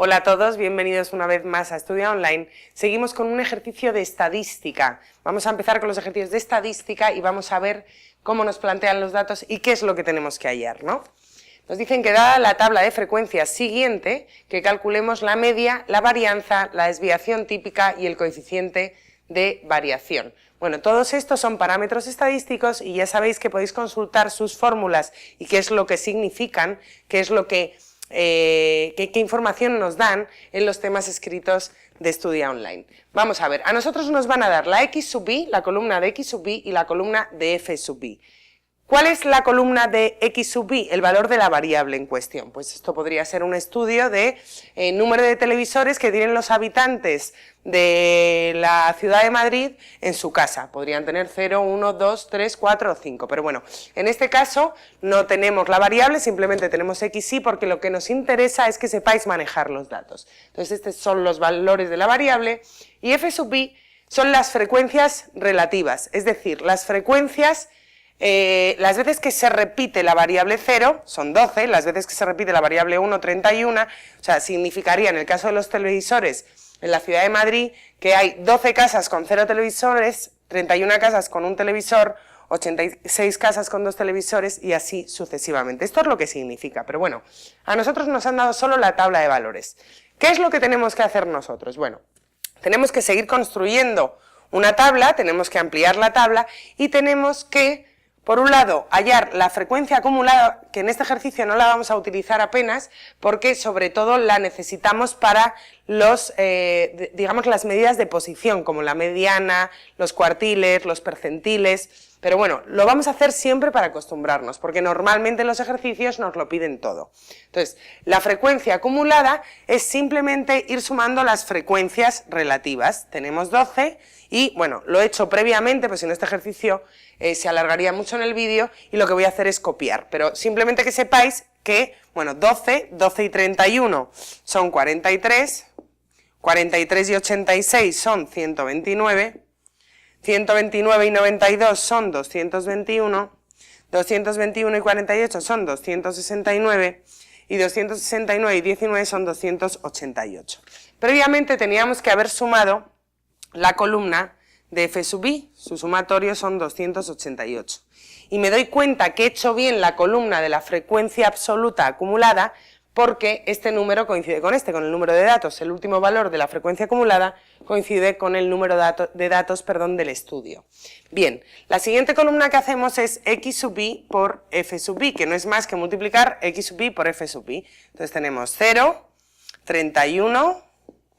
Hola a todos, bienvenidos una vez más a Estudia Online. Seguimos con un ejercicio de estadística. Vamos a empezar con los ejercicios de estadística y vamos a ver cómo nos plantean los datos y qué es lo que tenemos que hallar, ¿no? Nos dicen que dada la tabla de frecuencias siguiente, que calculemos la media, la varianza, la desviación típica y el coeficiente de variación. Bueno, todos estos son parámetros estadísticos y ya sabéis que podéis consultar sus fórmulas y qué es lo que significan, qué es lo que qué información nos dan en los temas escritos de Estudia Online. Vamos a ver, a nosotros nos van a dar la X sub I, la columna de X sub I y la columna de F sub I. ¿Cuál es la columna de X sub I? El valor de la variable en cuestión. Pues esto podría ser un estudio de número de televisores que tienen los habitantes de la ciudad de Madrid en su casa. Podrían tener 0, 1, 2, 3, 4 o 5. Pero bueno, en este caso no tenemos la variable, simplemente tenemos XY porque lo que nos interesa es que sepáis manejar los datos. Entonces estos son los valores de la variable y F sub I son las frecuencias relativas, es decir, las frecuencias. Las veces que se repite la variable 0 son 12, las veces que se repite la variable 1, 31, o sea, significaría en el caso de los televisores en la ciudad de Madrid que hay 12 casas con 0 televisores, 31 casas con un televisor, 86 casas con 2 televisores y así sucesivamente. Esto es lo que significa, pero bueno, a nosotros nos han dado solo la tabla de valores. ¿Qué es lo que tenemos que hacer nosotros? Bueno, tenemos que seguir construyendo una tabla, tenemos que ampliar la tabla y tenemos que, por un lado, hallar la frecuencia acumulada, que en este ejercicio no la vamos a utilizar apenas, porque sobre todo la necesitamos para los, digamos, las medidas de posición, como la mediana, los cuartiles, los percentiles, pero bueno, lo vamos a hacer siempre para acostumbrarnos, porque normalmente en los ejercicios nos lo piden todo. Entonces, la frecuencia acumulada es simplemente ir sumando las frecuencias relativas. Tenemos 12 y, bueno, lo he hecho previamente, pues en este ejercicio se alargaría mucho en el vídeo y lo que voy a hacer es copiar, pero simplemente que sepáis que, bueno, 12 y 31 son 43, 43 y 86 son 129, 129 y 92 son 221, 221 y 48 son 269 y 269 y 19 son 288. Previamente teníamos que haber sumado la columna de F sub I, su sumatorio son 288. Y me doy cuenta que he hecho bien la columna de la frecuencia absoluta acumulada porque este número coincide con con el número de datos. El último valor de la frecuencia acumulada coincide con el número de datos del estudio. Bien, la siguiente columna que hacemos es X sub I por F sub I, que no es más que multiplicar X sub I por F sub I. Entonces tenemos 0, 31,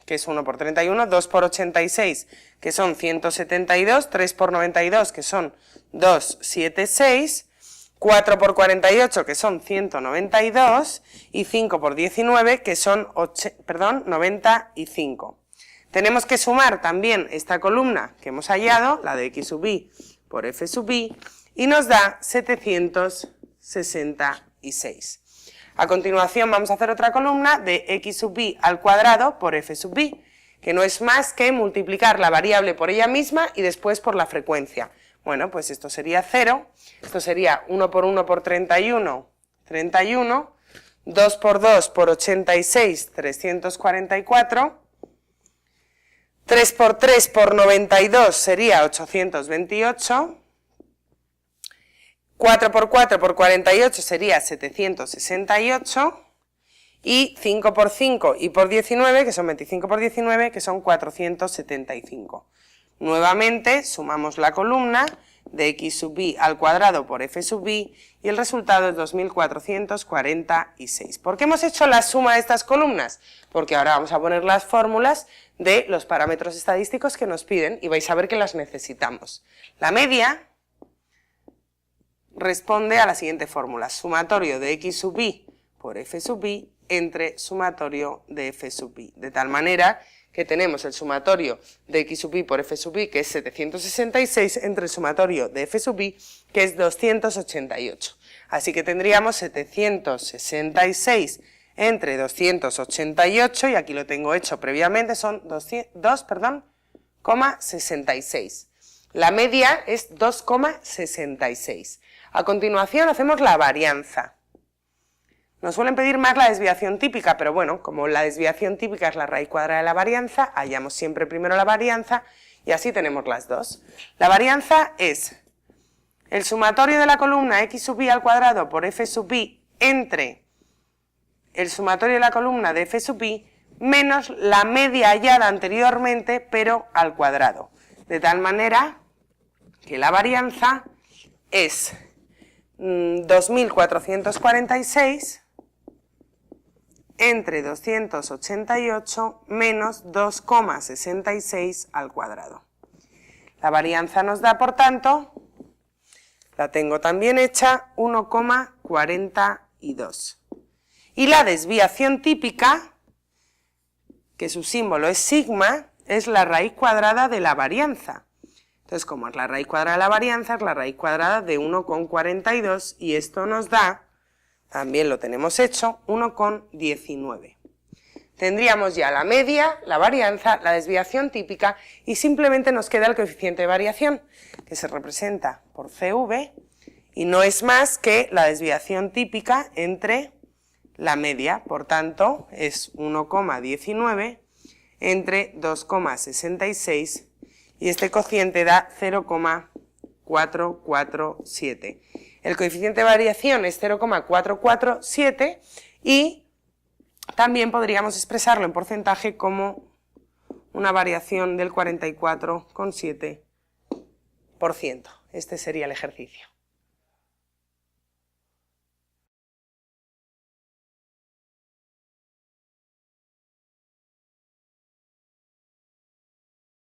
que es 1 por 31, 2 por 86, que son 172, 3 por 92, que son 276, 4 por 48, que son 192, y 5 por 19, que son 95. Tenemos que sumar también esta columna que hemos hallado, la de X sub I por F sub I, y nos da 766. A continuación vamos a hacer otra columna de X sub I al cuadrado por F sub I, que no es más que multiplicar la variable por ella misma y después por la frecuencia. Bueno, pues esto sería 0, esto sería 1 por 1 por 31, 31, 2 por 2 por 86, 344, 3 por 3 por 92 sería 828, 4 por 4 por 48 sería 768 y 5 por 5 y por 19, que son 25 por 19, que son 475. Nuevamente sumamos la columna de X sub I al cuadrado por F sub I y el resultado es 2446. ¿Por qué hemos hecho la suma de estas columnas? Porque ahora vamos a poner las fórmulas de los parámetros estadísticos que nos piden y vais a ver que las necesitamos. La media responde a la siguiente fórmula, sumatorio de X sub I por F sub I entre sumatorio de F sub I, de tal manera que tenemos el sumatorio de X sub I por F sub I, que es 766, entre el sumatorio de F sub I, que es 288. Así que tendríamos 766 entre 288, y aquí lo tengo hecho previamente, son 2,66. La media es 2,66. A continuación hacemos la varianza. Nos suelen pedir más la desviación típica, pero bueno, como la desviación típica es la raíz cuadrada de la varianza, hallamos siempre primero la varianza y así tenemos las dos. La varianza es el sumatorio de la columna x sub i al cuadrado por f sub i entre el sumatorio de la columna de f sub i menos la media hallada anteriormente, pero al cuadrado. De tal manera que la varianza es 2446 entre 288 menos 2,66 al cuadrado. La varianza nos da, por tanto, la tengo también hecha, 1,42. Y la desviación típica, que su símbolo es sigma, es la raíz cuadrada de la varianza. Entonces, como es la raíz cuadrada de la varianza, es la raíz cuadrada de 1,42 y esto nos da, también lo tenemos hecho, 1,19. Tendríamos ya la media, la varianza, la desviación típica y simplemente nos queda el coeficiente de variación, que se representa por CV y no es más que la desviación típica entre la media, por tanto es 1,19 entre 2,66 y este cociente da 0,447. El coeficiente de variación es 0,447 y también podríamos expresarlo en porcentaje como una variación del 44,7%. Este sería el ejercicio.